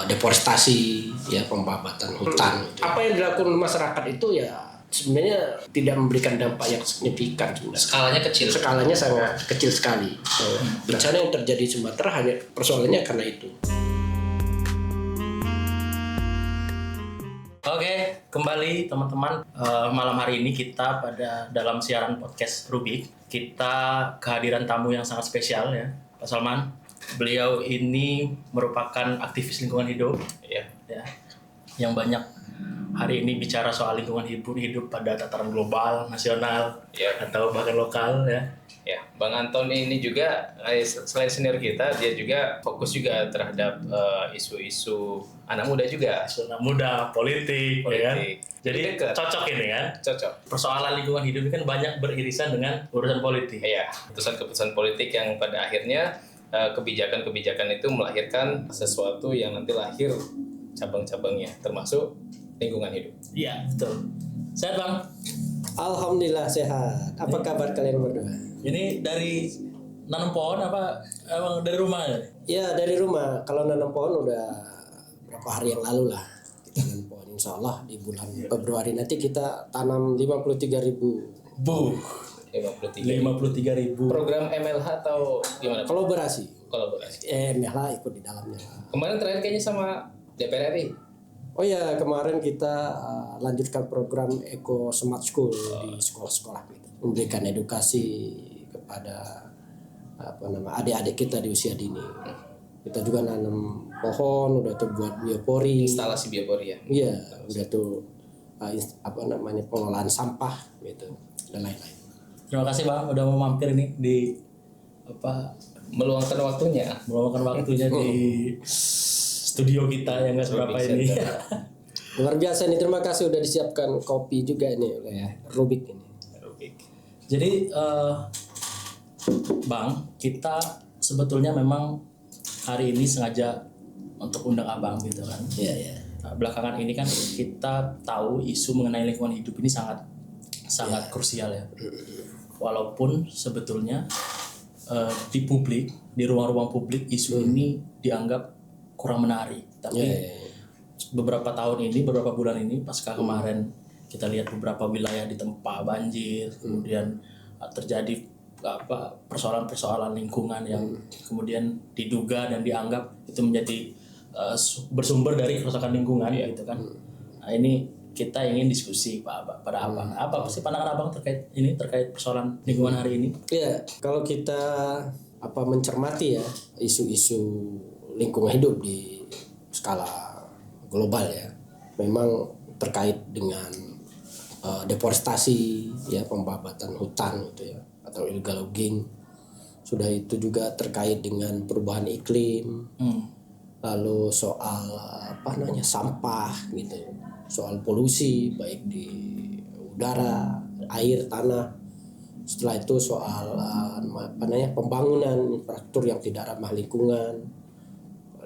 deforestasi, ya pembabatan hutan. Apa yang dilakukan masyarakat itu ya sebenarnya tidak memberikan dampak yang signifikan sebenarnya. Skalanya kecil. Skalanya sangat kecil sekali. Bencana yang terjadi di Sumatera hanya persoalannya karena itu. Oke, kembali teman-teman. Malam hari ini kita dalam siaran podcast Rubik, kita kehadiran tamu yang sangat spesial ya, Pak Salman. Beliau ini merupakan aktivis lingkungan hidup, ya, yang banyak hari ini bicara soal lingkungan hidup pada tataran global, nasional, atau bahkan lokal, ya. Ya, Bang Anton ini juga selain senior kita, dia juga fokus juga terhadap isu-isu anak muda juga. Anak muda, politik. Ya kan? Jadi cocok ini kan? Cocok. Persoalan lingkungan hidup ini kan banyak beririsan dengan urusan politik. Iya, keputusan-keputusan politik yang pada akhirnya kebijakan-kebijakan itu melahirkan sesuatu yang nanti lahir cabang-cabangnya, termasuk lingkungan hidup. Iya, betul. Sehat, Bang? Alhamdulillah sehat. Apa kabar kalian berdua? Ini dari nanam pohon apa emang dari rumah ya? Ya dari rumah. Kalau nanam pohon udah berapa hari yang lalu lah. Kita nanam pohon, insya Allah di bulan Februari nanti kita tanam 53.000. 53.000. Program MLH atau gimana? Kolaborasi. MLH ikut di dalamnya. Kemarin terakhir kayaknya sama DPR RI. Oh ya, kemarin kita lanjutkan program Eco Smart School di sekolah-sekolah gitu. Memberikan edukasi kepada adik-adik kita di usia dini. Kita juga nanam pohon, udah tuh buat biopori. Instalasi biopori ya. Iya, udah tuh pengelolaan sampah gitu dan lain-lain. Terima kasih Bang udah mau mampir nih di meluangkan waktunya di studio kita yang nggak seberapa ini. Luar biasa nih, terima kasih udah disiapkan kopi juga ini oleh Rubik ini. Jadi Bang, kita sebetulnya memang hari ini sengaja untuk undang Abang gitu kan. Iya. Belakangan ini kan kita tahu isu mengenai lingkungan hidup ini sangat krusial ya. Walaupun sebetulnya di publik, di ruang-ruang publik isu ini dianggap kurang menarik. Tapi beberapa bulan ini pasca kemarin kita lihat beberapa wilayah ditempa banjir, kemudian terjadi persoalan-persoalan lingkungan yang kemudian diduga dan dianggap itu menjadi bersumber dari kerusakan lingkungan gitu kan. Nah, ini kita ingin diskusi pada Abang. Apa sih pandangan Abang terkait persoalan lingkungan hari ini? Iya, kalau kita mencermati ya isu-isu lingkungan hidup di skala global ya, memang terkait dengan deforestasi ya, pembabatan hutan gitu ya, atau illegal logging. Sudah itu juga terkait dengan perubahan iklim. Lalu soal sampah gitu, soal polusi baik di udara, air, tanah. Setelah itu soal pembangunan infrastruktur yang tidak ramah lingkungan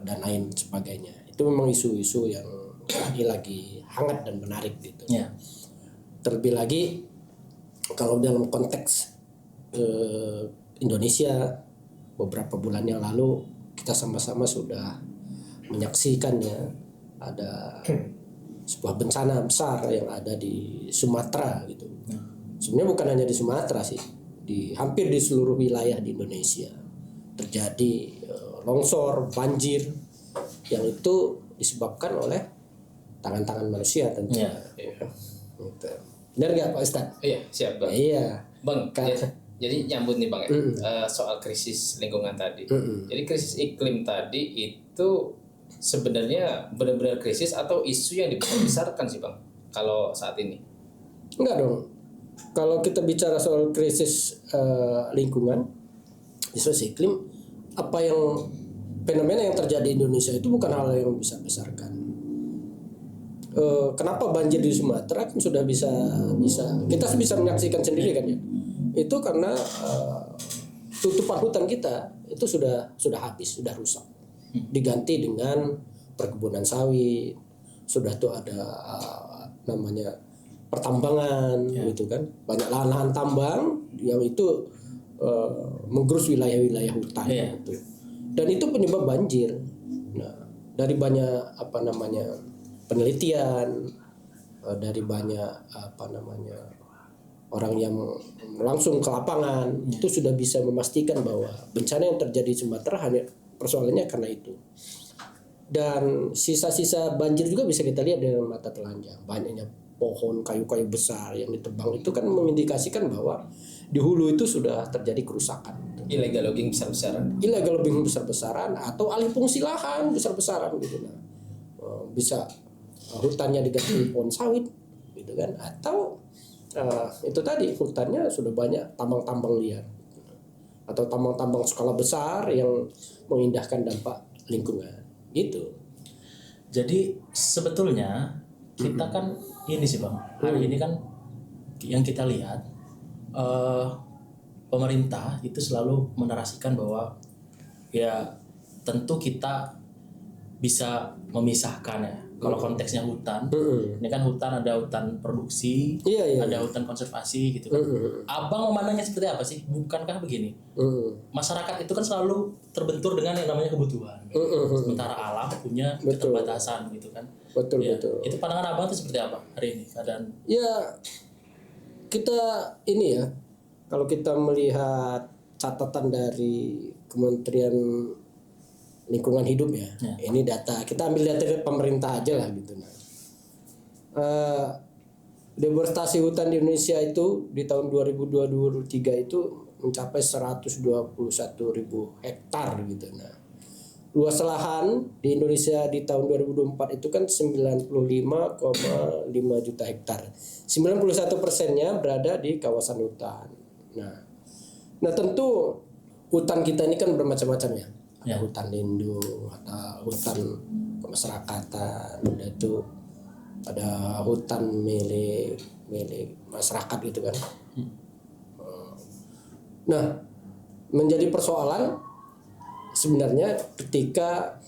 dan lain sebagainya. Itu memang isu-isu yang ini lagi hangat dan menarik gitu. Yeah. Terlebih lagi kalau dalam konteks Indonesia, beberapa bulan yang lalu kita sama-sama sudah menyaksikan ya, ada sebuah bencana besar yang ada di Sumatera gitu. Sebenarnya bukan hanya di Sumatera sih, di hampir di seluruh wilayah di Indonesia terjadi longsor, banjir yang itu disebabkan oleh tangan-tangan manusia tentunya. Gitu. Benar nggak Pak Ustadz? Iya, siap Bang. Iya. Bang, jadi nyambut nih Bang ya, soal krisis lingkungan tadi. Jadi krisis iklim tadi itu sebenarnya benar-benar krisis atau isu yang dibesarkan sih Bang kalau saat ini? Enggak dong. Kalau kita bicara soal krisis lingkungan, krisis iklim, fenomena yang terjadi di Indonesia itu bukan hal yang bisa besarkan. Kenapa banjir di Sumatera kan sudah bisa kita bisa menyaksikan sendiri kan ya. Itu karena tutupan hutan kita itu sudah habis, sudah rusak. Diganti dengan perkebunan sawit, sudah tuh ada pertambangan gitu kan, banyak lahan-lahan tambang yang itu menggerus wilayah-wilayah hutan gitu. Dan itu penyebab banjir. Nah, dari banyak penelitian, dari banyak orang yang langsung ke lapangan itu sudah bisa memastikan bahwa bencana yang terjadi di Sumatera hanya persoalannya karena itu. Dan sisa-sisa banjir juga bisa kita lihat dengan mata telanjang. Banyaknya pohon, kayu-kayu besar yang ditebang itu kan mengindikasikan bahwa di hulu itu sudah terjadi kerusakan. Illegal logging besar-besaran. Illegal logging besar-besaran atau alih fungsi lahan besar-besaran gitu. Nah, bisa hutannya diganti pohon sawit gitu kan, atau itu tadi hutannya sudah banyak tambang-tambang liar atau tambang-tambang skala besar yang mengindahkan dampak lingkungan gitu. Jadi sebetulnya kita kan ini sih Bang, hari ini kan yang kita lihat pemerintah itu selalu menarasikan bahwa ya tentu kita bisa memisahkan ya. Kalau konteksnya hutan, ini kan hutan, ada hutan produksi, ada hutan konservasi gitu kan. Abang memandangnya seperti apa sih? Bukankah begini? Masyarakat itu kan selalu terbentur dengan yang namanya kebutuhan. Sementara alam punya keterbatasan gitu kan. Betul. Itu pandangan abang itu seperti apa hari ini keadaan? Ya kita ini ya, kalau kita melihat catatan dari Kementerian Lingkungan Hidup ya. Ini data, kita ambil data dari pemerintah aja lah gitu. Deforestasi hutan di Indonesia itu di tahun 2023 itu mencapai 121.000 hektar gitu. Nah, luas lahan di Indonesia di tahun 2024 itu kan 95,5 juta hektar. 91%-nya berada di kawasan hutan. Nah tentu hutan kita ini kan bermacam-macam ya. Ada hutan lindung, ada hutan kemasyarakatan, ada hutan milik masyarakat gitu kan. Nah, menjadi persoalan sebenarnya ketika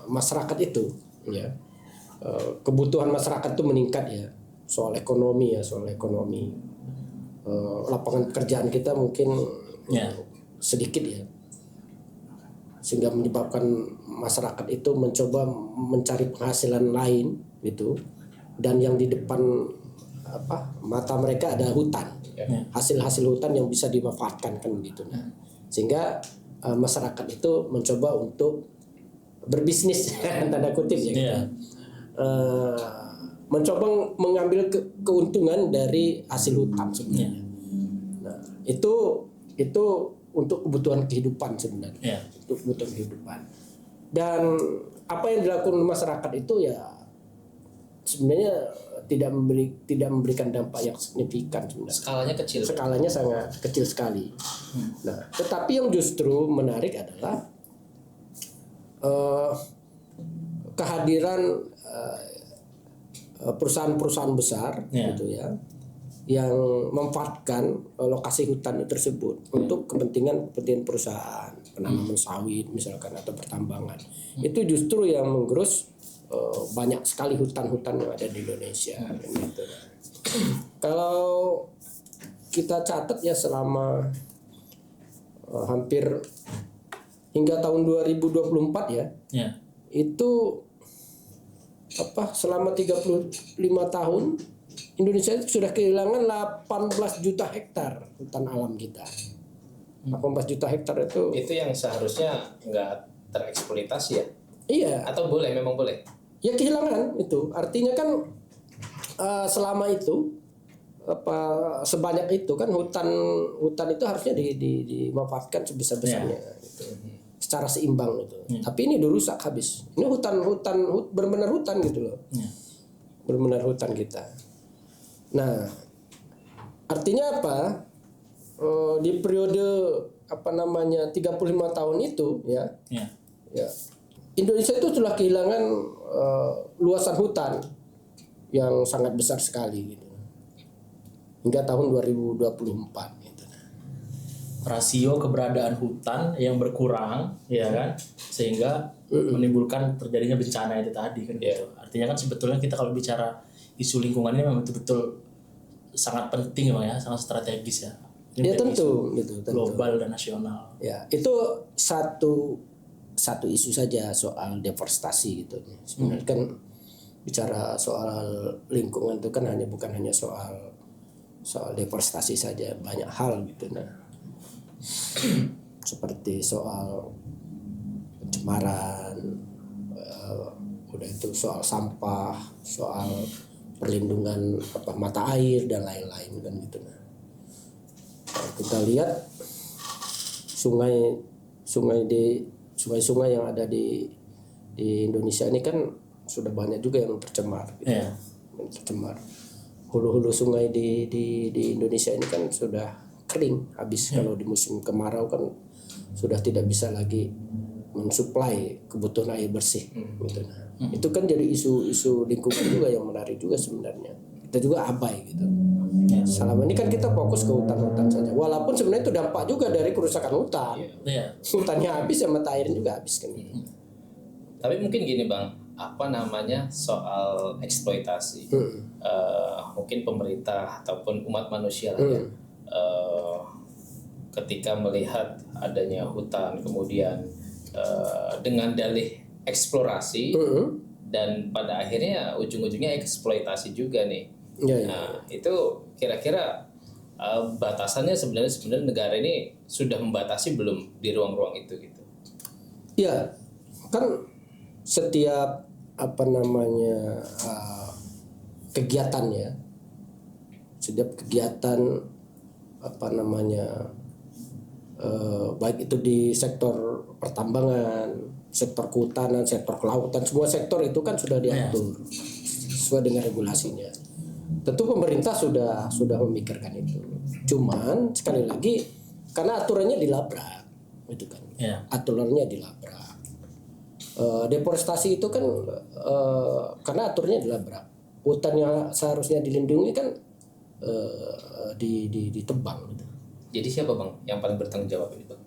masyarakat itu ya, kebutuhan masyarakat itu meningkat ya, soal ekonomi. Lapangan pekerjaan kita mungkin sedikit ya, sehingga menyebabkan masyarakat itu mencoba mencari penghasilan lain gitu, dan yang di depan mata mereka ada hutan, hasil hutan yang bisa dimanfaatkan kan gitu. Nah, sehingga masyarakat itu mencoba untuk berbisnis tanda kutip ya, mencoba mengambil keuntungan dari hasil hutan sebenarnya. Nah, itu untuk kebutuhan kehidupan sebenarnya, untuk kebutuhan kehidupan. Dan apa yang dilakukan masyarakat itu ya sebenarnya tidak memberikan dampak yang signifikan sebenarnya. Skalanya kecil. Skalanya sangat kecil sekali. Nah, tetapi yang justru menarik adalah kehadiran perusahaan-perusahaan besar gitu ya, yang memanfaatkan lokasi hutan tersebut untuk kepentingan perusahaan penanaman sawit misalkan atau pertambangan. Itu justru yang menggerus banyak sekali hutan-hutan yang ada di Indonesia. Gitu. Kalau kita catat ya selama hampir hingga tahun 2024 ya, itu selama 35 tahun Indonesia sudah kehilangan 18 juta hektar hutan alam kita. 18 juta hektar itu yang seharusnya nggak tereksploitasi ya? Iya. Atau memang boleh? Ya kehilangan itu. Artinya kan selama itu sebanyak itu kan hutan itu harusnya dimanfaatkan sebesar-besarnya gitu. Secara seimbang gitu. Tapi ini dirusak habis. Ini hutan benar-benar hutan gitu loh. Benar-benar hutan kita. Nah, artinya apa? Di periode 35 tahun itu ya. Indonesia itu telah kehilangan luasan hutan yang sangat besar sekali gitu. Hingga tahun 2024 gitu. Rasio keberadaan hutan yang berkurang ya kan, sehingga menimbulkan terjadinya bencana itu tadi kan gitu. Artinya kan sebetulnya kita kalau bicara isu lingkungan ini memang betul-betul sangat penting ya, sangat strategis ya. Ini tentu global dan nasional. Ya, itu satu satu isu saja soal deforestasi gitu. Sebenarnya kan bicara soal lingkungan itu kan bukan hanya soal deforestasi saja, banyak hal gitu. Nah, seperti soal pencemaran, udah itu soal sampah, soal perlindungan mata air dan lain-lain kan gitu. Nah, kita lihat sungai-sungai yang ada di Indonesia ini kan sudah banyak juga yang tercemar gitu. Tercemar. Hulu-hulu sungai di Indonesia ini kan sudah kering habis. Kalau di musim kemarau kan sudah tidak bisa lagi mensuplai kebutuhan air bersih gitu. Nah, itu kan jadi isu lingkungan juga yang menarik juga sebenarnya. Kita juga abai gitu. Selama ini kan kita fokus ke hutan-hutan saja. Walaupun sebenarnya itu dampak juga dari kerusakan hutan. Hutannya habis ya mata airnya juga habis kan. Tapi mungkin gini Bang, soal eksploitasi. Mungkin pemerintah ataupun umat manusia lah ya. Ketika melihat adanya hutan kemudian dengan dalih eksplorasi dan pada akhirnya ujung-ujungnya eksploitasi juga nih. Nah, itu kira-kira batasannya sebenarnya negara ini sudah membatasi belum di ruang-ruang itu gitu? Ya, kan setiap kegiatannya, setiap kegiatan baik itu di sektor pertambangan, sektor kehutanan, sektor kelautan, semua sektor itu kan sudah diatur sesuai dengan regulasinya. Tentu pemerintah sudah memikirkan itu. Cuman sekali lagi karena aturannya dilabrak, gitu kan? Aturannya dilabrak. Deforestasi itu kan karena aturannya dilabrak. Hutan yang seharusnya dilindungi kan ditebang. Gitu. Jadi siapa Bang yang paling bertanggung jawab ini Bang?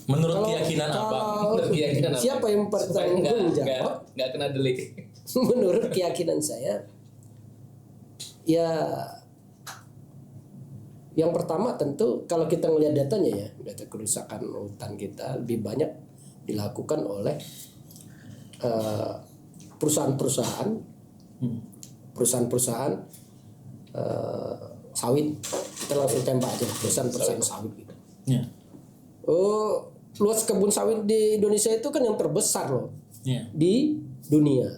Menurut keyakinan Abang, siapa yang bertanggung jawab? Nggak kena delik. Menurut keyakinan saya, ya yang pertama tentu kalau kita melihat datanya ya, data kerusakan hutan kita lebih banyak dilakukan oleh perusahaan-perusahaan sawit. Kita langsung tembak aja perusahaan sawit gitu. Luas kebun sawit di Indonesia itu kan yang terbesar loh di dunia.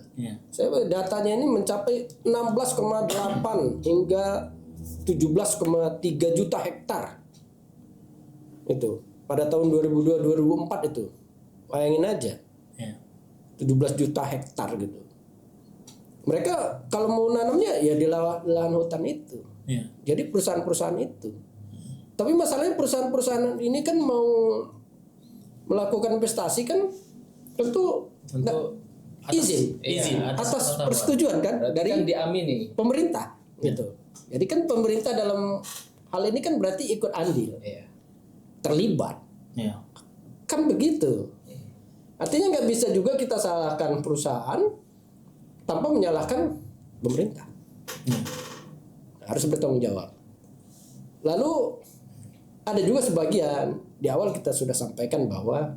Saya datanya ini mencapai 16,8 hingga 17,3 juta hektar itu pada tahun 2002-2004 itu. Bayangin aja 17 juta hektar gitu. Mereka kalau mau nanamnya ya di lahan hutan itu. Jadi perusahaan-perusahaan itu. Tapi masalahnya perusahaan-perusahaan ini kan mau melakukan investasi kan tentu izin atas persetujuan kan dari kan diamini pemerintah gitu. Jadi kan pemerintah dalam hal ini kan berarti ikut andil, terlibat, kan begitu. Artinya nggak bisa juga kita salahkan perusahaan tanpa menyalahkan pemerintah. Harus bertanggung jawab. Lalu ada juga sebagian di awal kita sudah sampaikan bahwa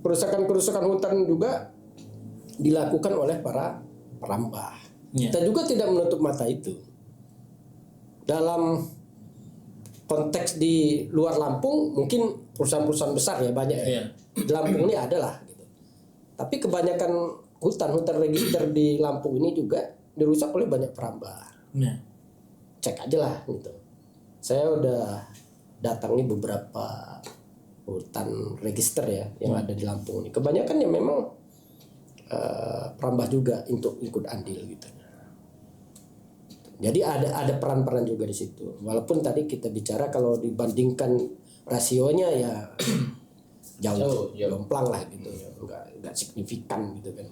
kerusakan hutan juga dilakukan oleh para perambah. Kita juga tidak menutup mata itu. Dalam konteks di luar Lampung mungkin perusahaan-perusahaan besar ya banyak ya. Di Lampung ini adalah gitu. Tapi kebanyakan hutan register di Lampung ini juga dirusak oleh banyak perambah. Cek aja lah gitu. Saya udah datangi beberapa hutan register ya yang ada di Lampung ini. Kebanyakan ya memang perambah juga untuk ikut andil gitu. Jadi ada peran-peran juga di situ. Walaupun tadi kita bicara kalau dibandingkan rasionya ya jauh jomplang lah gitu. Enggak signifikan gitu kan.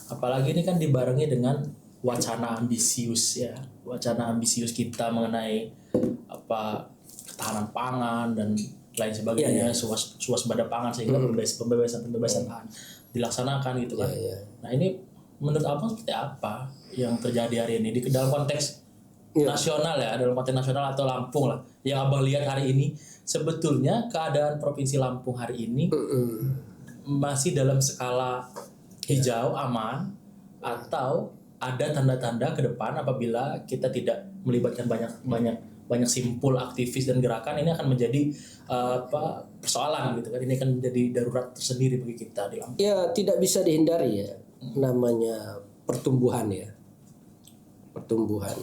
Apalagi ini kan dibarengi dengan wacana ambisius kita mengenai ketahanan pangan dan lain sebagainya, swasembada pangan sehingga pembebasan pangan dilaksanakan gitu kan. Nah ini menurut Abang seperti apa yang terjadi hari ini dalam konteks nasional ya, dalam konteks nasional atau Lampung lah yang Abang lihat hari ini? Sebetulnya keadaan Provinsi Lampung hari ini masih dalam skala hijau aman, atau ada tanda-tanda ke depan apabila kita tidak melibatkan banyak simpul aktivis dan gerakan, ini akan menjadi persoalan gitu kan. Ini akan menjadi darurat tersendiri bagi kita di Lampung. Ya tidak bisa dihindari ya, namanya pertumbuhan ya, pertumbuhan.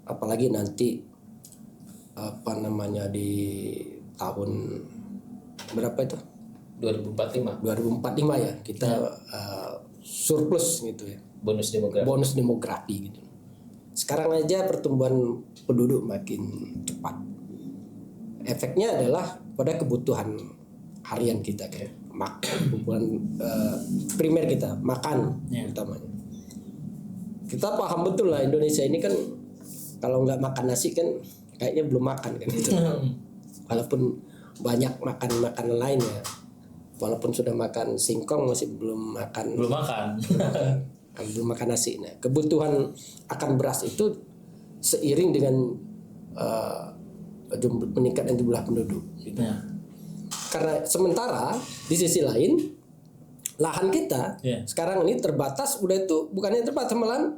Apalagi nanti di tahun berapa itu? 2045 ya kita surplus gitu ya. Bonus demografi gitu. Sekarang aja pertumbuhan penduduk makin cepat. Efeknya adalah pada kebutuhan harian kita kayak kebutuhan primer kita, makan utamanya. Kita paham betul lah Indonesia ini kan kalau nggak makan nasi kan kayaknya belum makan kan gitu. Walaupun banyak makan makanan lain ya. Walaupun sudah makan singkong masih belum makan. Belum makan nasi. Nah, kebutuhan akan beras itu seiring dengan meningkatnya jumlah penduduk. Gitu. Ya. Karena sementara di sisi lain lahan kita sekarang ini terbatas, udah itu bukannya terbatas malahan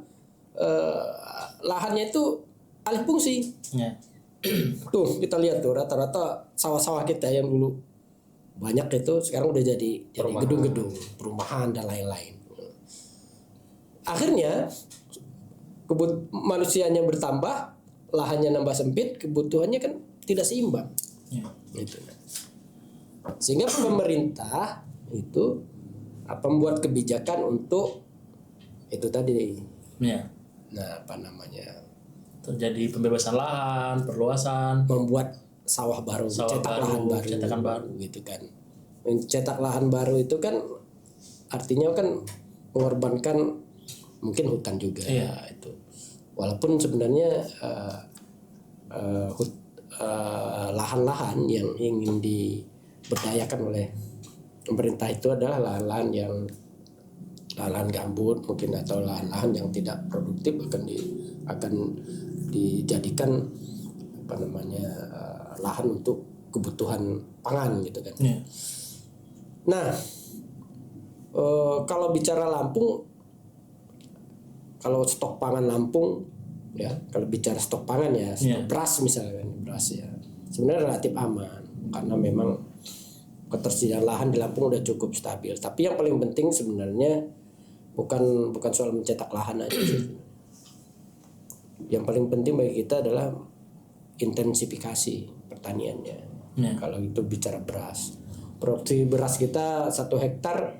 lahannya itu alih fungsi. Ya. Tuh kita lihat tuh rata-rata sawah-sawah kita yang dulu banyak itu sekarang udah jadi gedung-gedung, perumahan dan lain-lain. Akhirnya manusianya bertambah, lahannya nambah sempit, kebutuhannya kan tidak seimbang. Gitu. Sehingga pemerintah itu membuat kebijakan untuk itu tadi. Nah, terjadi pembebasan lahan, perluasan, membuat sawah baru, cetakan baru gitu kan. Mencetak lahan baru itu kan artinya kan mengorbankan mungkin hutan juga itu. Walaupun sebenarnya lahan-lahan yang ingin diberdayakan oleh pemerintah itu adalah lahan-lahan yang lahan gambut mungkin atau lahan-lahan yang tidak produktif akan dijadikan lahan untuk kebutuhan pangan gitu kan. Nah, kalau bicara Lampung, kalau stok pangan Lampung ya, kalau bicara stok pangan ya, stok beras misalnya, beras ya sebenarnya relatif aman karena memang ketersediaan lahan di Lampung udah cukup stabil. Tapi yang paling penting sebenarnya bukan soal mencetak lahan aja. Yang paling penting bagi kita adalah intensifikasi pertaniannya. Kalau itu bicara beras, produksi beras kita 1 hektar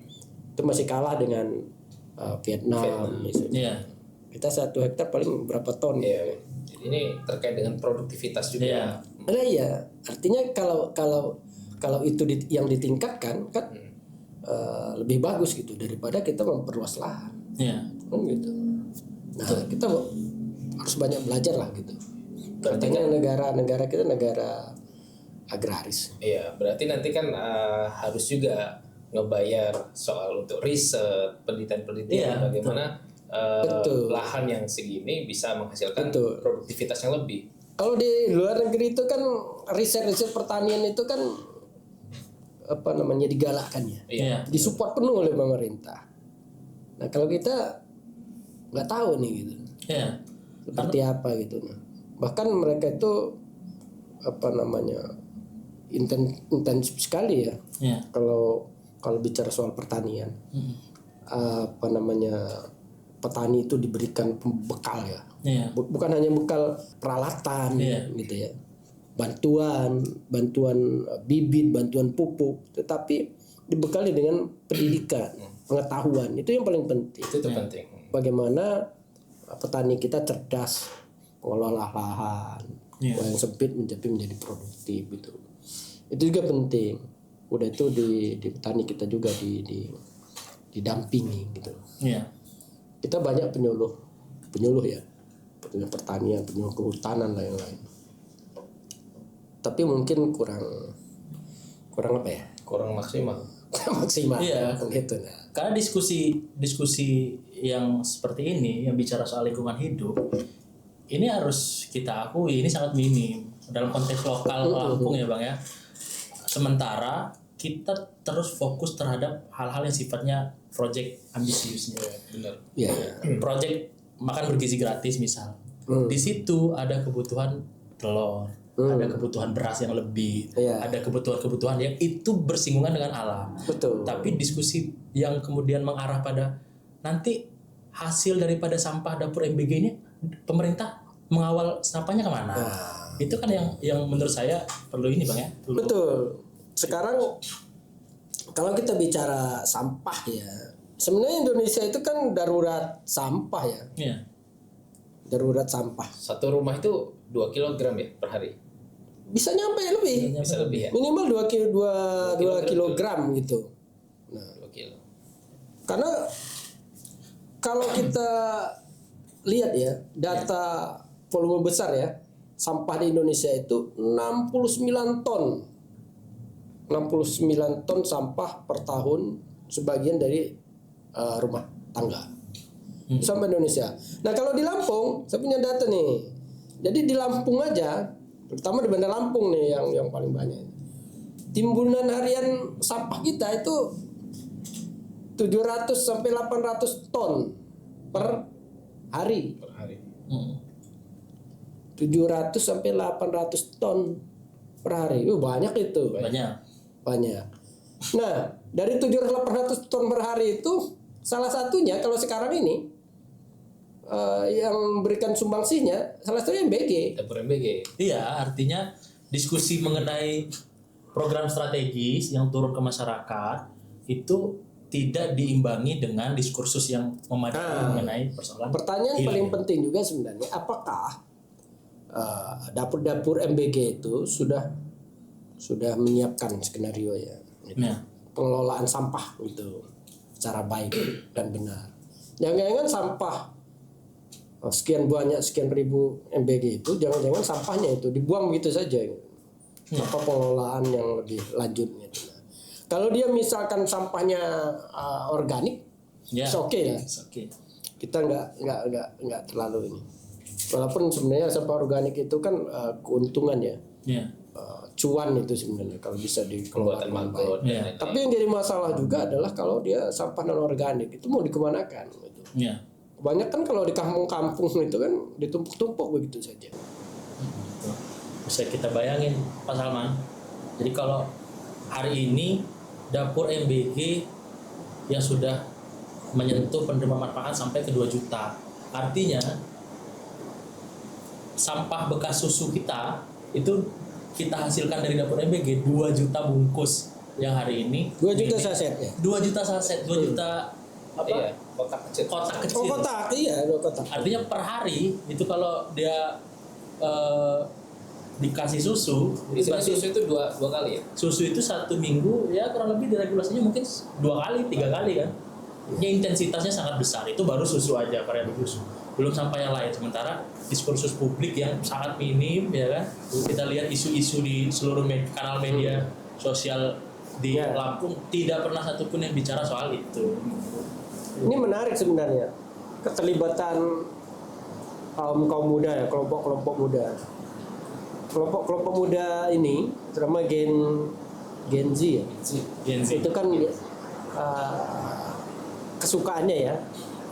itu masih kalah dengan Vietnam misalnya. Kita 1 hektar paling berapa ton? Ini terkait dengan produktivitas juga. Iya, artinya kalau itu yang ditingkatkan kan lebih bagus gitu daripada kita memperluas lahan. Kan gitu. Nah, kita harus banyak belajar lah gitu. Artinya negara kita negara agraris. Iya, berarti nanti kan harus juga ngebayar soal untuk riset, penelitian bagaimana lahan yang segini bisa menghasilkan produktivitas yang lebih. Kalau di luar negeri itu kan riset pertanian itu kan digalakkan ya. Disupport penuh oleh pemerintah. Nah, kalau kita nggak tahu nih gitu. Seperti apa gitu. Bahkan mereka itu intensif sekali ya. Kalau bicara soal pertanian. Petani itu diberikan bekal ya. Bukan hanya bekal peralatan gitu ya. Bantuan bibit, bantuan pupuk, tetapi dibekali dengan pendidikan, pengetahuan. Itu yang paling penting. Itu penting. Bagaimana petani kita cerdas mengelola lahan, yang sempit menjadi produktif gitu. Itu juga penting. Udah itu di petani kita juga didampingi gitu. Kita banyak penyuluh ya, penyuluh pertanian, penyuluh kehutanan lain-lain. Tapi mungkin kurang apa ya? Kurang maksimal. Maksimal. Gitu. Karena diskusi yang seperti ini yang bicara soal lingkungan hidup ini harus kita akui ini sangat minim dalam konteks lokal Lampung ya Bang ya. Sementara kita terus fokus terhadap hal-hal yang sifatnya project ambisiusnya. Benar. Iya. Project makan bergizi gratis misal. Di situ ada kebutuhan telur, ada kebutuhan beras yang lebih, ada kebutuhan-kebutuhan yang itu bersinggungan dengan alam. Betul. Tapi diskusi yang kemudian mengarah pada nanti hasil daripada sampah dapur MBG ini pemerintah mengawal sampahnya kemana? Itu kan yang menurut saya perlu ini Bang ya. Betul. Sekarang kalau kita bicara sampah ya, sebenarnya Indonesia itu kan darurat sampah ya. Iya. Darurat sampah. Satu rumah itu 2 kilogram ya per hari. Bisa nyampe lebih. Bisa lebih ya. Minimal 2 kilogram gitu. Nah, 2 kilo. karena kalau kita lihat ya data volume besar ya, sampah di Indonesia itu 69 ton. 69 ton sampah per tahun sebagian dari rumah tangga. Sampai Indonesia. Nah, kalau di Lampung, saya punya data nih. Jadi di Lampung aja, terutama di Bandar Lampung nih yang paling banyak. Timbunan harian sampah kita itu 700 sampai 800 ton per hari. Per hari. 700 sampai 800 ton per hari. Banyak itu. Banyak. Nah, dari 700-800 ton per hari itu salah satunya kalau sekarang ini yang memberikan sumbangsihnya salah satunya MBG. Dapur MBG. Iya, artinya diskusi mengenai program strategis yang turun ke masyarakat itu tidak diimbangi dengan diskursus yang memadai mengenai persoalan. Pertanyaan paling penting juga sebenarnya, apakah dapur-dapur MBG itu sudah menyiapkan skenario ya, pengelolaan sampah gitu secara baik dan benar. Jangan-jangan sampah sekian banyak sekian ribu MBG itu jangan-jangan sampahnya itu dibuang begitu saja. Apa pengelolaan yang lebih lanjut gitu. Kalau dia misalkan sampahnya organik, oke ya. Kita nggak terlalu ini. Walaupun sebenarnya sampah organik itu kan keuntungan ya. Cuan itu sebenarnya kalau bisa dikelola dengan baik. Tapi yang jadi masalah juga adalah kalau dia sampah non organik itu mau dikemanakan gitu. Kebanyakan kalau di kampung-kampung itu kan ditumpuk-tumpuk begitu saja. Bisa kita bayangin Pak Salman. Jadi kalau hari ini dapur MBG yang sudah menyentuh penerima manfaat sampai ke 2 juta. Artinya sampah bekas susu kita itu kita hasilkan dari dapur MBG 2 juta bungkus yang hari ini 2 juta saset ya? 2 juta saset, 2 juta apa? Iya, kotak kecil. Kotak kecil. Oh, kotak, iya, kotak. Artinya per hari itu kalau dia dikasih susu, Isinya susu itu dua kali ya? Susu itu 1 minggu ya kurang lebih diregulasinya mungkin 2 kali, 3 kali kan. Yang intensitasnya sangat besar. Itu baru susu aja, variabel susu. Belum sampai yang lain. Sementara diskursus publik yang sangat minim ya kan. Kita lihat isu-isu di seluruh kanal media sosial di Lampung tidak pernah satupun yang bicara soal itu. Ini menarik sebenarnya. Keterlibatan kaum muda ya, kelompok-kelompok muda. Kelompok-kelompok muda ini, terutama Gen Z ya. Gen Z. Itu kan kesukaannya ya,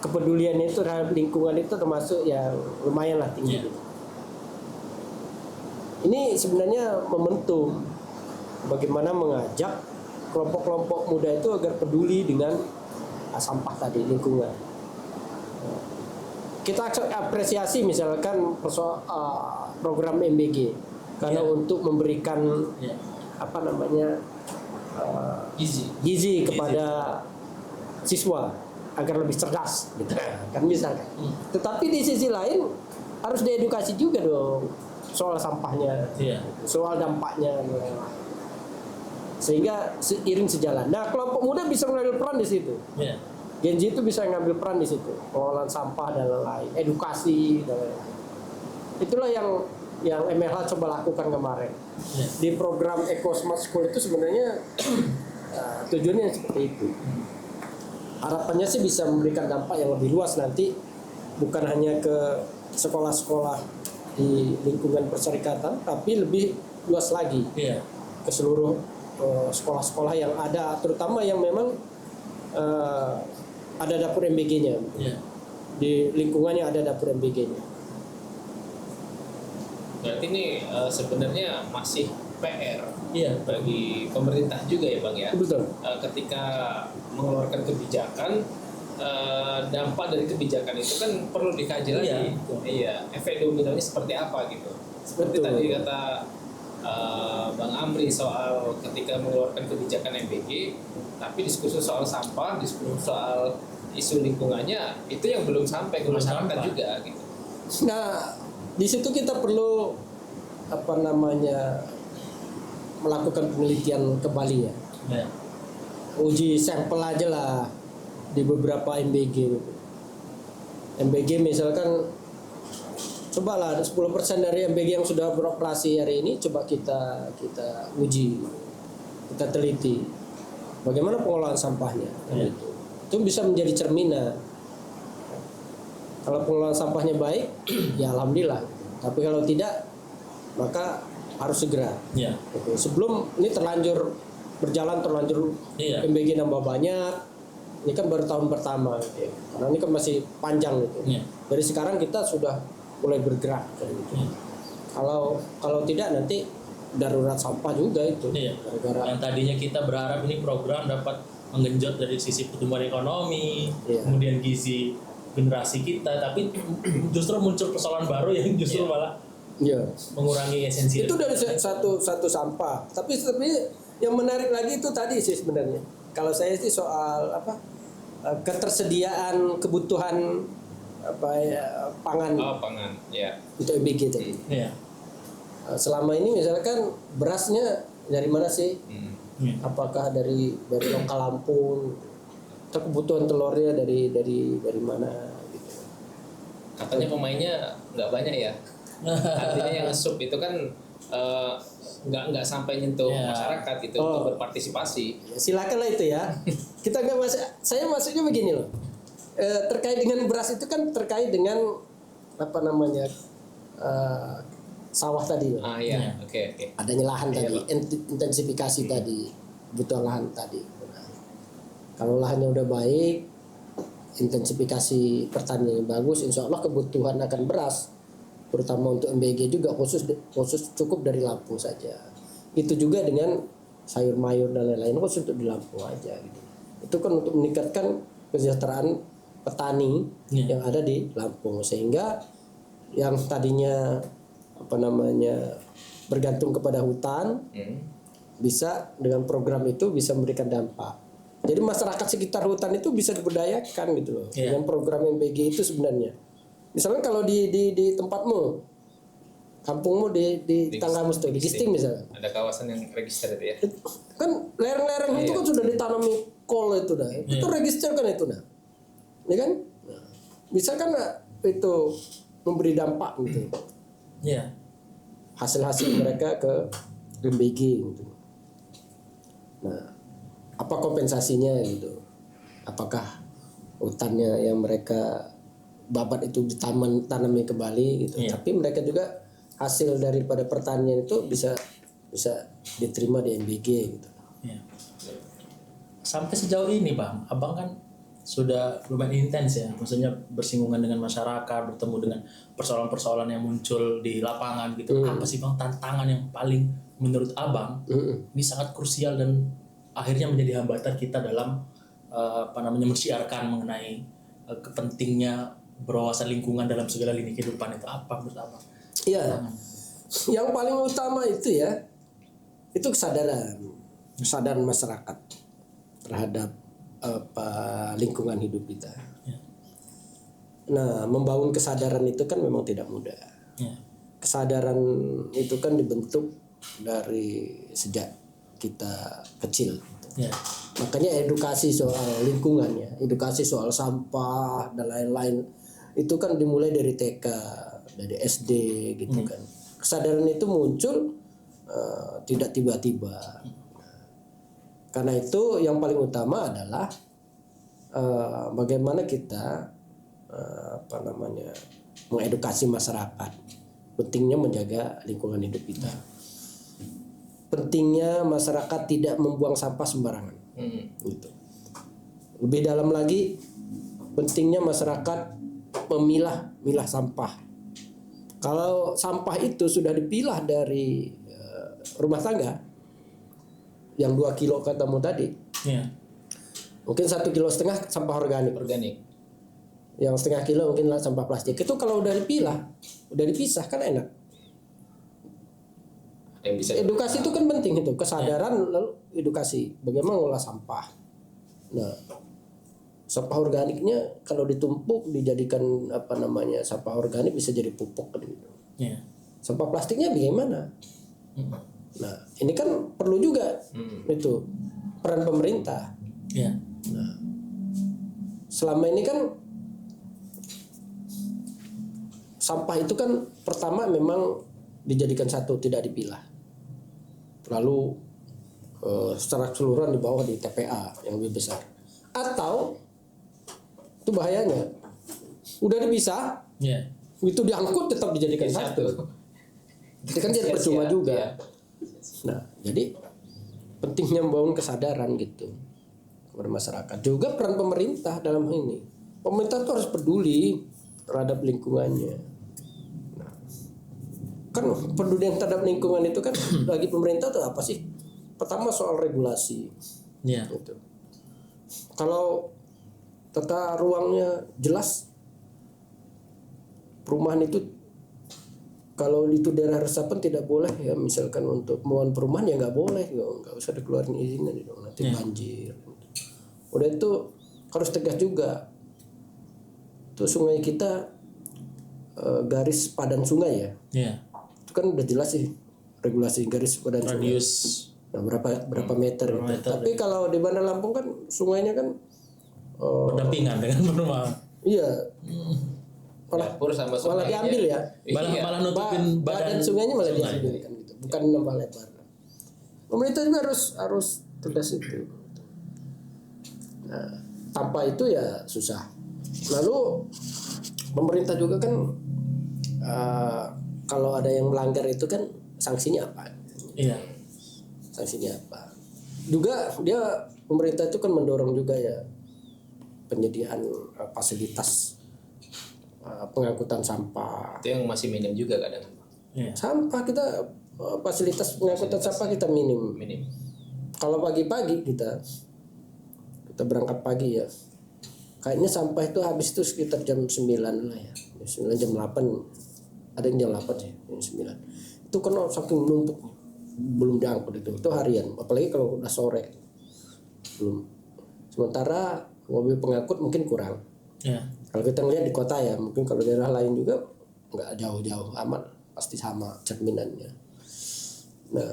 kepeduliannya itu terhadap lingkungan itu termasuk yang lumayan lah tinggi. Gitu. Ini sebenarnya momentum bagaimana mengajak kelompok-kelompok muda itu agar peduli dengan sampah tadi, lingkungan. Kita apresiasi misalkan program MBG karena untuk memberikan apa namanya gizi kepada siswa agar lebih cerdas gitu kan misalkan. Tetapi di sisi lain harus diedukasi juga dong soal sampahnya, soal dampaknya, sehingga seiring sejalan. Nah, kelompok muda bisa mengambil peran di situ. Gen Z itu bisa ngambil peran di situ, pengelolaan sampah dan lain-lain, edukasi dan lain-lain. Itulah yang MLH coba lakukan kemarin. Di program Eco Smart School itu sebenarnya tujuannya seperti itu. Harapannya sih bisa memberikan dampak yang lebih luas nanti, bukan hanya ke sekolah-sekolah di lingkungan perserikatan, tapi lebih luas lagi ke seluruh sekolah-sekolah yang ada, terutama yang memang ada dapur MBG-nya. Ya. Di lingkungannya ada dapur MBG-nya. Berarti ini sebenarnya masih PR bagi pemerintah juga ya Bang ya. Betul. Ketika mengeluarkan kebijakan, dampak dari kebijakan itu kan perlu dikaji lagi. Iya, efek dominonya seperti apa gitu. Seperti tadi kata Bang Amri soal ketika mengeluarkan kebijakan MBG, tapi diskusi soal sampah, diskusi soal isu lingkungannya itu yang belum sampai ke masyarakat juga gitu. Nah, di situ kita perlu melakukan penelitian kembali ya. Uji sampel aja lah di beberapa MBG. MBG misalkan cobalah 10% dari MBG yang sudah beroperasi hari ini coba kita uji, kita teliti bagaimana pengolahan sampahnya. Itu bisa menjadi cerminan. Kalau pengolahan sampahnya baik, ya alhamdulillah. Tapi kalau tidak, maka harus segera. Sebelum ini terlanjur MBG nambah banyak. Ini kan baru tahun pertama, gitu. Karena ini kan masih panjang gitu. Dari sekarang kita sudah mulai bergerak gitu. Kalau tidak nanti darurat sampah juga itu. Gara-gara yang tadinya kita berharap ini program dapat menggenjot dari sisi pertumbuhan ekonomi, kemudian gizi generasi kita, tapi justru muncul persoalan baru yang justru malah mengurangi esensi. Itu dari satu sampah. Tapi yang menarik lagi itu tadi sih sebenarnya. Kalau saya sih soal ketersediaan kebutuhan pangan. Pangan, ya. Itu MBG tadi. Selama ini misalkan berasnya dari mana sih? Apakah dari lokal Lampung? Atau kebutuhan telurnya dari mana? Gitu. Katanya pemainnya nggak banyak ya. Artinya yang sup itu kan nggak sampai nyentuh masyarakat itu untuk berpartisipasi. Ya, silakanlah itu ya. Kita nggak saya maksudnya begini loh. Terkait dengan beras itu kan terkait dengan sawah tadi loh. Oke. Adanya lahan tadi, intensifikasi tadi, butuh lahan tadi. Kalau lahannya udah baik, intensifikasi pertanian bagus, insya Allah kebutuhan akan beras, terutama untuk MBG juga khusus cukup dari Lampung saja. Itu juga dengan sayur mayur dan lain-lain khusus untuk di Lampung aja. Gitu. Itu kan untuk meningkatkan kesejahteraan petani yang ada di Lampung, sehingga yang tadinya bergantung kepada hutan bisa dengan program itu bisa memberikan dampak. Jadi masyarakat sekitar hutan itu bisa diberdayakan gitu loh dengan program MBG itu sebenarnya. Misalnya kalau di tempatmu, kampungmu di tanggamu itu di Gisting misalnya. Ada kawasan yang register itu ya. Kan lereng-lereng itu kan sudah ditanami kol itu dah. Itu register kan itu dah. Ya kan? Bisa kan itu memberi dampak gitu. Hasil-hasil mereka ke MBG gitu. Nah, apa kompensasinya gitu? Apakah hutannya yang mereka babat itu ditanami kembali gitu? Tapi mereka juga hasil daripada pertanian itu bisa diterima di MBG gitu. Sampai sejauh ini Bang, Abang kan sudah lumayan intens ya, maksudnya bersinggungan dengan masyarakat, bertemu dengan persoalan-persoalan yang muncul di lapangan gitu. Apa sih Bang tantangan yang paling menurut Abang ini sangat krusial dan akhirnya menjadi hambatan kita dalam mensiarkan mengenai kepentingnya berwawasan lingkungan dalam segala lini kehidupan itu, apa menurut Abang? Iya, yang paling utama itu itu kesadaran masyarakat terhadap lingkungan hidup kita. Nah, membangun kesadaran itu kan memang tidak mudah. Kesadaran itu kan dibentuk dari sejak kita kecil. Makanya edukasi soal lingkungannya, edukasi soal sampah dan lain-lain itu kan dimulai dari TK, dari SD gitu kan. Kesadaran itu muncul tidak tiba-tiba. Karena itu yang paling utama adalah bagaimana kita mengedukasi masyarakat pentingnya menjaga lingkungan hidup kita. pentingnya masyarakat tidak membuang sampah sembarangan. Gitu. Lebih dalam lagi, pentingnya masyarakat memilah sampah. Kalau sampah itu sudah dipilah dari rumah tangga yang 2 kilo katamu tadi, mungkin 1,5 kilo sampah organik. Yang setengah kilo mungkin lah sampah plastik. Itu kalau udah dipilah, udah dipisah kan enak. Edukasi itu kan penting, itu kesadaran, lalu edukasi bagaimana mengolah sampah. Nah, sampah organiknya kalau ditumpuk dijadikan sampah organik bisa jadi pupuk gitu. Sampah plastiknya bagaimana? Nah, ini kan perlu juga itu peran pemerintah. Nah, selama ini kan sampah itu kan pertama memang dijadikan satu, tidak dipilah. Lalu secara keseluruhan dibawa di TPA yang lebih besar. Atau itu bahayanya, udah dipisah, itu diangkut tetap dijadikan satu. Itu kan jadi percuma juga. Nah, jadi pentingnya membangun kesadaran gitu kepada masyarakat. Juga peran pemerintah dalam hal ini. Pemerintah itu harus peduli terhadap lingkungannya. Kan pedulian terhadap lingkungan itu kan bagi pemerintah itu apa sih? Pertama soal regulasi. Gitu. Kalau tata ruangnya jelas, perumahan itu kalau itu daerah resapan tidak boleh ya, misalkan untuk membangun perumahan ya nggak boleh, nggak usah dikeluarin izinnya nanti banjir. Udah itu harus tegas juga. Tuh sungai kita garis padan sungai ya. Kan udah jelas sih regulasi garis padan radius sungai. Nah, berapa meter gitu. Tapi kalau di Bandar Lampung kan sungainya kan berdampingan dengan perumahan. Iya. Malah diambil ya. Malah nutupin badan sungainya malah diambil kan gitu. Bukan nambah lebar. Pemerintah juga harus tegas itu. Nah, tanpa itu ya susah. Lalu pemerintah juga kan kalau ada yang melanggar itu kan sanksinya apa? Sanksinya apa? Juga dia pemerintah itu kan mendorong juga ya penyediaan fasilitas pengangkutan sampah. Itu yang masih minim juga kadang. Sampah kita fasilitas pengangkutan sampah kita minim. Kalau pagi-pagi kita berangkat pagi ya. Kayaknya sampah itu habis itu sekitar jam 9 lah ya. 9 jam 8. Ada yang jam 8 sih, jam 9. Itu kan saking numpuk belum diangkut itu harian, apalagi kalau udah sore. Belum. Sementara mobil pengangkut mungkin kurang. Kalau kita ngeliat di kota ya, mungkin kalau daerah lain juga nggak jauh-jauh amat, pasti sama cerminannya. Nah,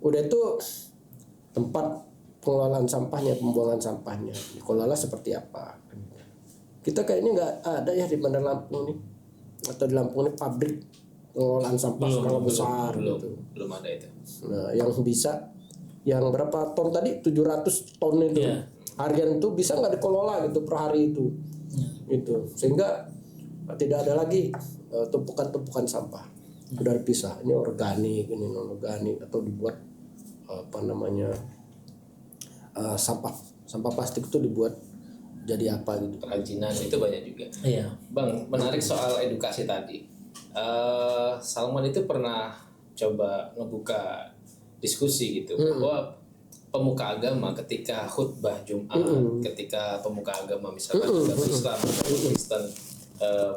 udah itu tempat pengelolaan sampahnya, pembuangan sampahnya dikelola seperti apa? Kita kayaknya nggak ada ya di Bandar Lampung nih, atau di Lampung ini pabrik pengelolaan sampah skala besar gitu. Belum ada itu. Nah, yang bisa, yang berapa ton tadi? 700 ton itu harian itu bisa nggak dikelola gitu per hari itu, gitu. Sehingga tidak ada lagi tumpukan-tumpukan sampah. Sudah dipisah. Ini organik, ini non organik, atau dibuat sampah plastik itu dibuat jadi apa gitu. Kerajinan itu banyak juga. Bang, menarik soal edukasi tadi. Salman itu pernah coba ngebuka diskusi gitu bahwa pemuka agama ketika khutbah Jumat, ketika pemuka agama misalkan agama Islam atau Kristen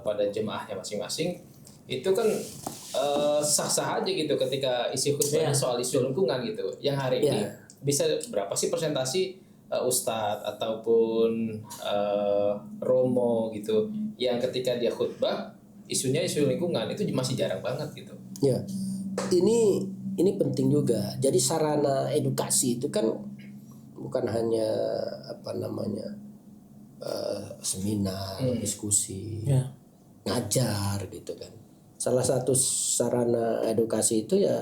pada jemaahnya masing-masing, itu kan sah-sah aja gitu ketika isi khutbahnya soal isu lingkungan gitu. Yang hari ini bisa berapa sih persentasi ustadz ataupun romo gitu yang ketika dia khutbah isunya isu lingkungan itu masih jarang banget gitu. Ya, ini penting juga. Jadi sarana edukasi itu kan bukan hanya seminar, diskusi, ngajar gitu kan. Salah satu sarana edukasi itu ya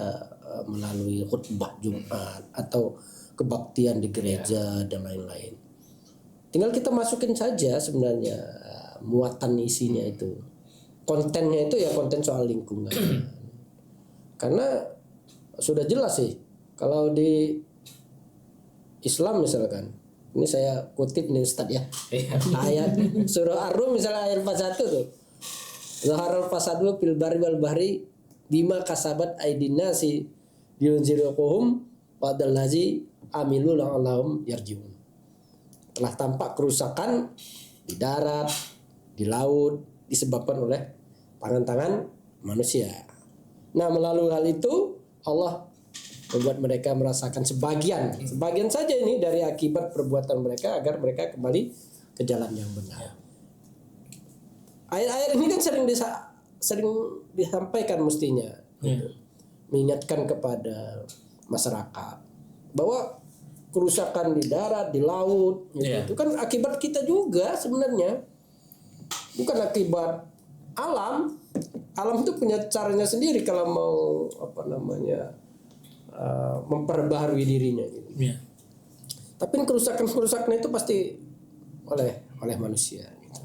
melalui khutbah Jumat atau kebaktian di gereja dan lain-lain. Tinggal kita masukin saja sebenarnya muatan isinya itu. Kontennya itu ya konten soal lingkungan. Karena sudah jelas sih Kalau di Islam misalkan, ini saya kutip nih Ustaz ya. Ayat surah Ar-Rum misalnya ayat 41 tuh. Zaharal fasadu fil barri wal bahri bima kasabat aydin nasi yunziruhum wadallazi amilu la'allahum yarjiun. Telah tampak kerusakan di darat, di laut disebabkan oleh tangan-tangan manusia. Nah, melalui hal itu Allah membuat mereka merasakan sebagian saja ini dari akibat perbuatan mereka agar mereka kembali ke jalan yang benar. Ayat-ayat ini kan sering disampaikan mestinya, gitu. Mengingatkan kepada masyarakat bahwa kerusakan di darat, di laut, gitu. Itu kan akibat kita juga sebenarnya, bukan akibat alam. Alam itu punya caranya sendiri kalau mau memperbaharui dirinya. Gitu. Tapi kerusakan itu pasti oleh manusia. Gitu.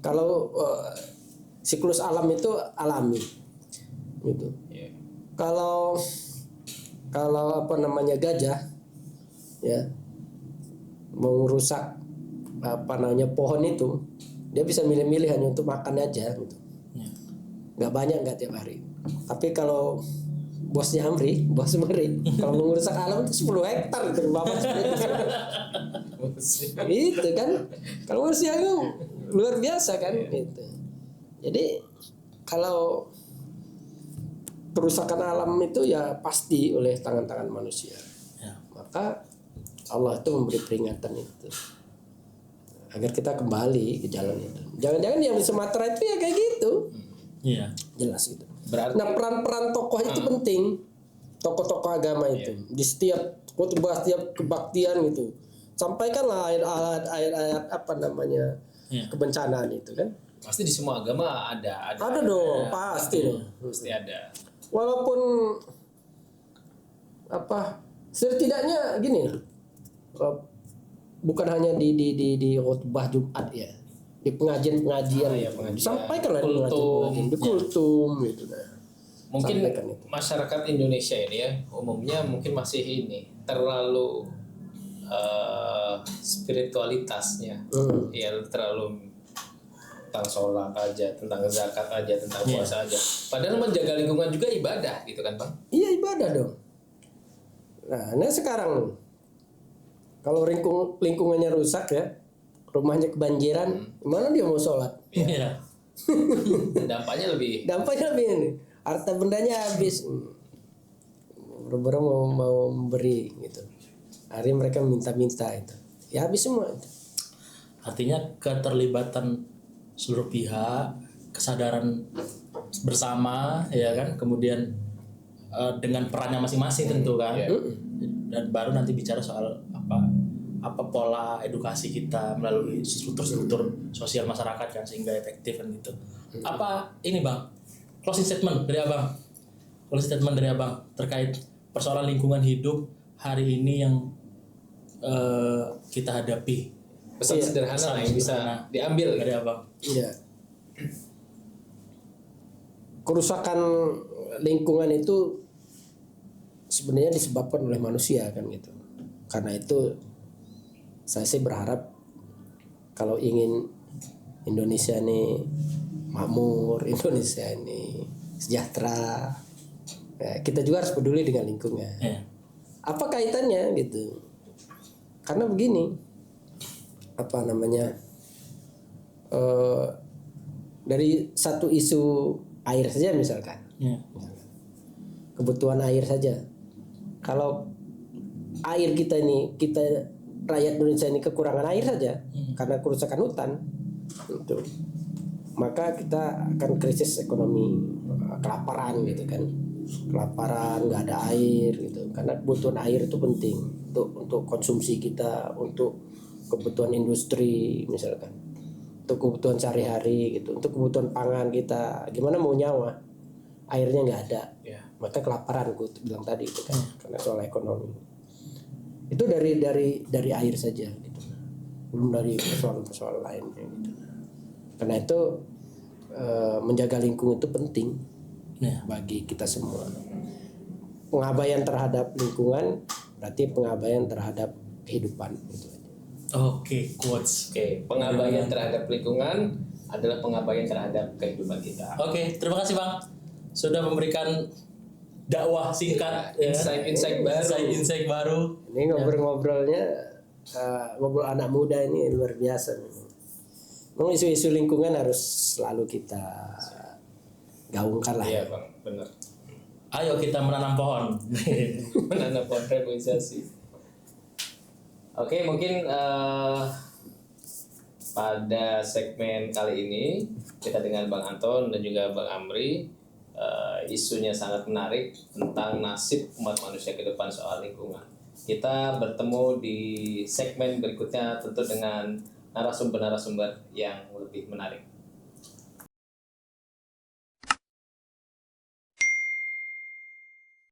Kalau siklus alam itu alami, gitu. Kalau gajah, ya, mau rusak pohon itu, dia bisa milih-milih hanya untuk makan aja, gitu. Nggak banyak, nggak tiap hari. Tapi kalau bos Meri, kalau mau merusak alam itu 10 hektar gitu, bapak itu kan. Kalau manusia itu luar biasa kan, gitu. Jadi kalau kerusakan alam itu ya pasti oleh tangan-tangan manusia. Maka Allah itu memberi peringatan itu agar kita kembali ke jalan itu. Jangan-jangan yang di Sumatera itu ya kayak gitu. Jelas gitu. Berarti, nah, peran tokoh itu penting. Tokoh-tokoh agama itu di setiap khutbah, setiap kebaktian gitu. Sampaikanlah ayat-ayat kebencanaan itu kan. Pasti di semua agama ada dong, pasti dong. Pasti ada. Walaupun setidaknya gini, bukan hanya di khutbah Jumat ya, di pengajian-pengajian sampaikanlah di kultum gitu. Mungkin masyarakat Indonesia ini ya umumnya mungkin masih terlalu spiritualitasnya ya terlalu tentang sholat aja, tentang zakat aja, tentang puasa aja. Padahal menjaga lingkungan juga ibadah gitu kan, Bang? Iya, ibadah dong. Nah sekarang kalau lingkungannya rusak ya, rumahnya kebanjiran, gimana dia mau sholat? Iya. Dampaknya lebih ini. Harta bendanya habis. Boro-boro mau memberi gitu. Hari mereka minta-minta itu. Ya habis semua itu. Artinya keterlibatan seluruh pihak, kesadaran bersama, ya kan, kemudian dengan perannya masing-masing tentu kan, dan baru nanti bicara soal apa pola edukasi kita melalui struktur sosial masyarakat kan sehingga efektif kan gitu. Apa ini Bang? Closing statement dari Abang terkait persoalan lingkungan hidup hari ini yang kita hadapi. Pesan sederhana yang bisa diambil dari Abang. Iya. Kerusakan lingkungan itu sebenarnya disebabkan oleh manusia kan gitu. Karena itu saya sih berharap kalau ingin Indonesia ini makmur, Indonesia ini sejahtera, ya, kita juga harus peduli dengan lingkungan. Apa kaitannya gitu? Karena begini. Dari satu isu air saja misalkan, kebutuhan air saja. Kalau air kita rakyat Indonesia ini kekurangan air saja karena kerusakan hutan, itu, maka kita akan krisis ekonomi, kelaparan gitu kan, nggak ada air gitu. Karena kebutuhan air itu penting untuk konsumsi kita, untuk kebutuhan industri misalkan, untuk kebutuhan sehari-hari gitu, untuk kebutuhan pangan kita. Gimana mau nyawa, airnya nggak ada, maka kelaparan gue bilang tadi itu kan, karena soal ekonomi. Itu dari air saja gitu, belum dari persoalan lainnya gitu. Karena itu menjaga lingkungan itu penting bagi kita semua. pengabaian terhadap lingkungan berarti pengabaian terhadap kehidupan gitu. Oke, quotes. Oke, pengabaian terhadap lingkungan adalah pengabaian terhadap kehidupan kita. Oke, terima kasih Bang sudah memberikan dakwah singkat, insight baru. Insight baru. Ini ngobrol-ngobrolnya ngobrol anak muda ini luar biasa. Memang isu-isu lingkungan harus selalu kita gaungkan lah. Iya Bang, benar. Ayo kita menanam pohon. Menanam pohon reboisasi. Oke, mungkin pada segmen kali ini kita dengan Bang Anton dan juga Bang Amri, isunya sangat menarik tentang nasib umat manusia ke depan soal lingkungan. Kita bertemu di segmen berikutnya tentu dengan narasumber-narasumber yang lebih menarik.